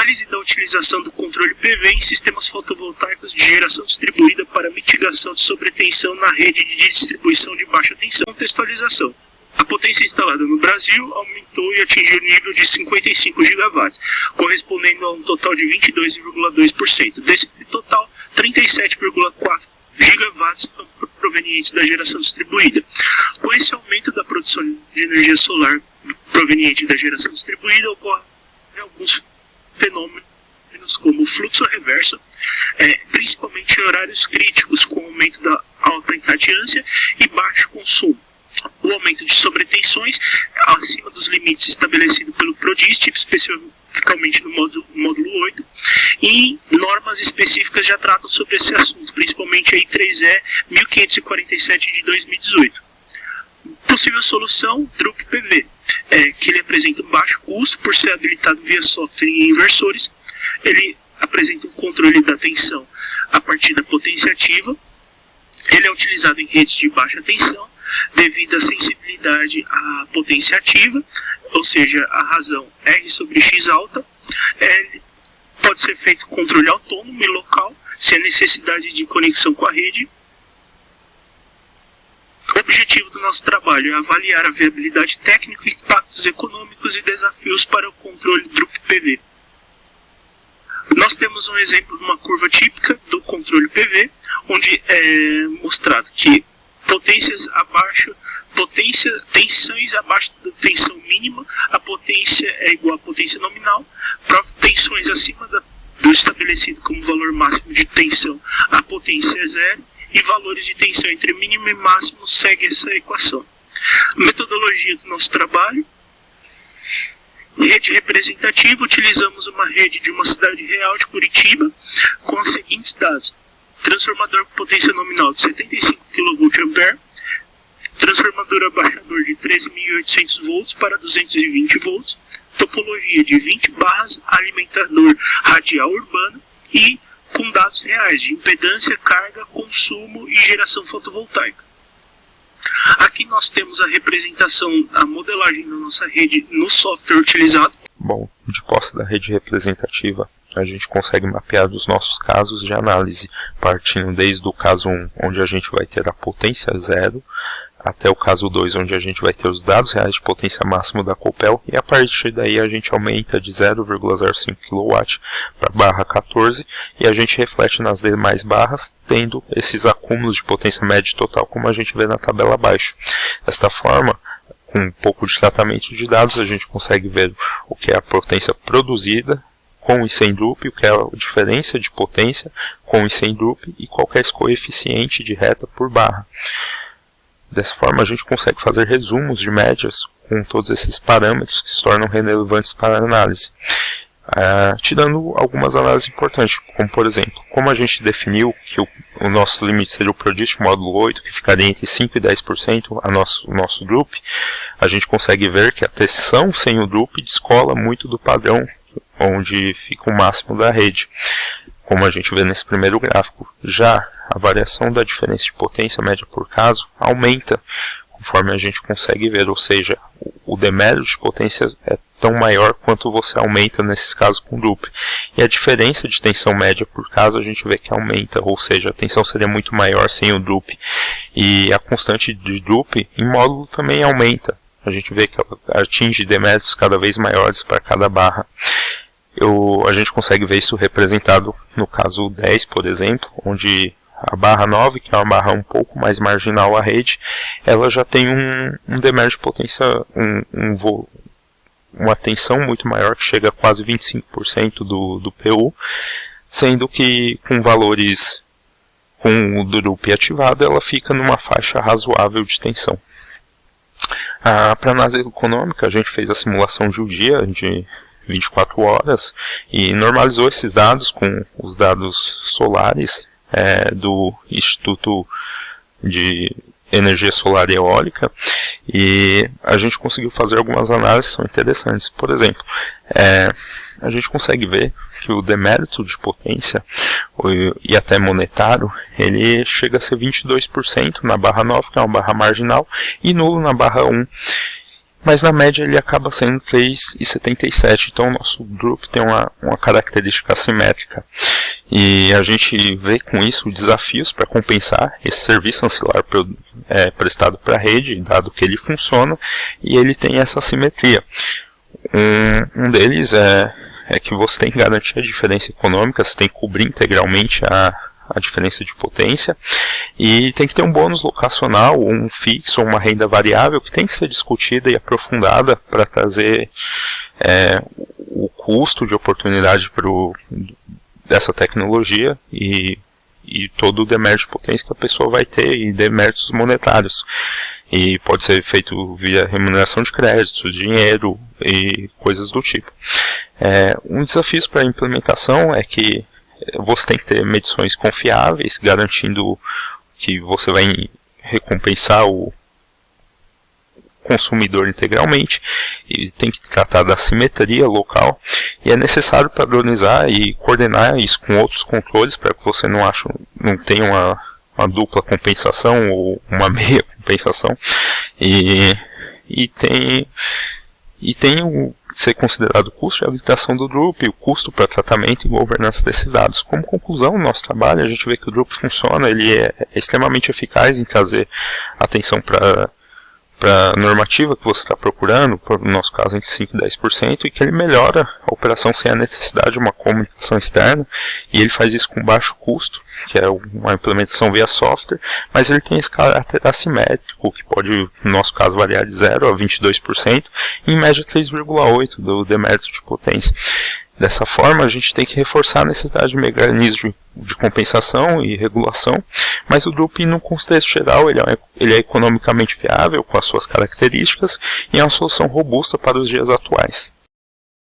Análise da utilização do controle PV em sistemas fotovoltaicos de geração distribuída para mitigação de sobretensão na rede de distribuição de baixa tensão. Contextualização. A potência instalada no Brasil aumentou e atingiu o nível de 55 gigawatts, correspondendo a um total de 22,2%. Desse total, 37,4 gigawatts são provenientes da geração distribuída. Com esse aumento da produção de energia solar proveniente da geração distribuída, ocorrem alguns fenômenos como o fluxo reverso, principalmente em horários críticos, com o aumento da alta encadência e baixo consumo. O aumento de sobretensões acima dos limites estabelecidos pelo PRODIST, especificamente no módulo 8, e normas específicas já tratam sobre esse assunto, principalmente a I3E 1547 de 2018. Possível solução, Drup PV, que ele apresenta um baixo custo por ser habilitado via software em inversores. Ele apresenta um controle da tensão a partir da potência ativa. Ele é utilizado em redes de baixa tensão devido à sensibilidade à potência ativa, ou seja, a razão R sobre X alta. Pode ser feito controle autônomo e local, sem a necessidade de conexão com a rede. O objetivo do nosso trabalho é avaliar a viabilidade técnica, impactos econômicos e desafios para o controle Drup PV. Nós temos um exemplo de uma curva típica do controle PV, onde é mostrado que tensões abaixo da tensão mínima, a potência é igual à potência nominal. Para tensões acima do estabelecido como valor máximo de tensão, a potência é zero, e valores de tensão entre mínimo e máximo seguem essa equação. Metodologia do nosso trabalho. Rede representativa, utilizamos uma rede de uma cidade real de Curitiba com os seguintes dados: transformador com potência nominal de 75 kVA, transformador abaixador de 13.800 volts para 220 volts, topologia de 20 barras, alimentador radial urbano e com dados reais de impedância, carga, consumo e geração fotovoltaica. Aqui nós temos a representação, a modelagem da nossa rede no software utilizado. Bom, de posse da rede representativa, a gente consegue mapear os nossos casos de análise, partindo desde o caso 1, onde a gente vai ter a potência zero, até o caso 2, onde a gente vai ter os dados reais de potência máxima da Copel, e a partir daí a gente aumenta de 0,05 kW para barra 14, e a gente reflete nas demais barras, tendo esses acúmulos de potência média total, como a gente vê na tabela abaixo. Desta forma, com um pouco de tratamento de dados, a gente consegue ver o que é a potência produzida com e sem Drup, o que é a diferença de potência com e sem Drup, e qual é esse coeficiente de reta por barra. Dessa forma, a gente consegue fazer resumos de médias com todos esses parâmetros que se tornam relevantes para a análise. Tirando algumas análises importantes, como por exemplo, como a gente definiu que o nosso limite seria o PRODIST módulo 8, que ficaria entre 5% e 10% o nosso Drup, a gente consegue ver que a tensão sem o Drup descola muito do padrão, onde fica o máximo da rede, como a gente vê nesse primeiro gráfico. Já a variação da diferença de potência média por caso aumenta conforme a gente consegue ver, ou seja, o demérito de potência é tão maior quanto você aumenta nesses casos com Drup. E a diferença de tensão média por caso a gente vê que aumenta, ou seja, a tensão seria muito maior sem o Drup. E a constante de Drup em módulo também aumenta. A gente vê que ela atinge deméritos cada vez maiores para cada barra. A gente consegue ver isso representado no caso 10, por exemplo, onde a barra 9, que é uma barra um pouco mais marginal à rede, ela já tem um demérito de potência, uma tensão muito maior, que chega a quase 25% do PU, sendo que com valores com o Drup ativado, ela fica numa faixa razoável de tensão. Para análise econômica, a gente fez a simulação de um dia, de 24 horas, e normalizou esses dados com os dados solares do Instituto de Energia Solar e Eólica, e a gente conseguiu fazer algumas análises que são interessantes. Por exemplo, a gente consegue ver que o demérito de potência e até monetário, ele chega a ser 22% na barra 9, que é uma barra marginal, e nulo na barra 1. mas na média ele acaba sendo 3,77. Então o nosso drup tem uma característica assimétrica. E a gente vê com isso desafios para compensar esse serviço ancilar prestado para a rede, dado que ele funciona e ele tem essa assimetria. Um deles é que você tem que garantir a diferença econômica, você tem que cobrir integralmente a diferença de potência, e tem que ter um bônus locacional, um fixo ou uma renda variável que tem que ser discutida e aprofundada para trazer o custo de oportunidade dessa tecnologia e todo o demérito de potência que a pessoa vai ter e deméritos monetários. E pode ser feito via remuneração de créditos, dinheiro e coisas do tipo. Um desafio para a implementação é que você tem que ter medições confiáveis, garantindo que você vai recompensar o consumidor integralmente, e tem que tratar da simetria local, e é necessário padronizar e coordenar isso com outros controles para que você não tenha uma dupla compensação ou uma meia compensação, e tem ser considerado o custo de habilitação do drup, o custo para tratamento e governança desses dados. Como conclusão do nosso trabalho, a gente vê que o drup funciona, ele é extremamente eficaz em trazer atenção para a normativa que você está procurando, no nosso caso entre 5% e 10%, e que ele melhora a operação sem a necessidade de uma comunicação externa, e ele faz isso com baixo custo, que é uma implementação via software, mas ele tem esse caráter assimétrico, que pode, no nosso caso, variar de 0% a 22%, e em média 3,8% do demérito de potência. Dessa forma, a gente tem que reforçar a necessidade de mecanismos de compensação e regulação, mas o drup, no contexto geral, ele é economicamente viável com as suas características e é uma solução robusta para os dias atuais.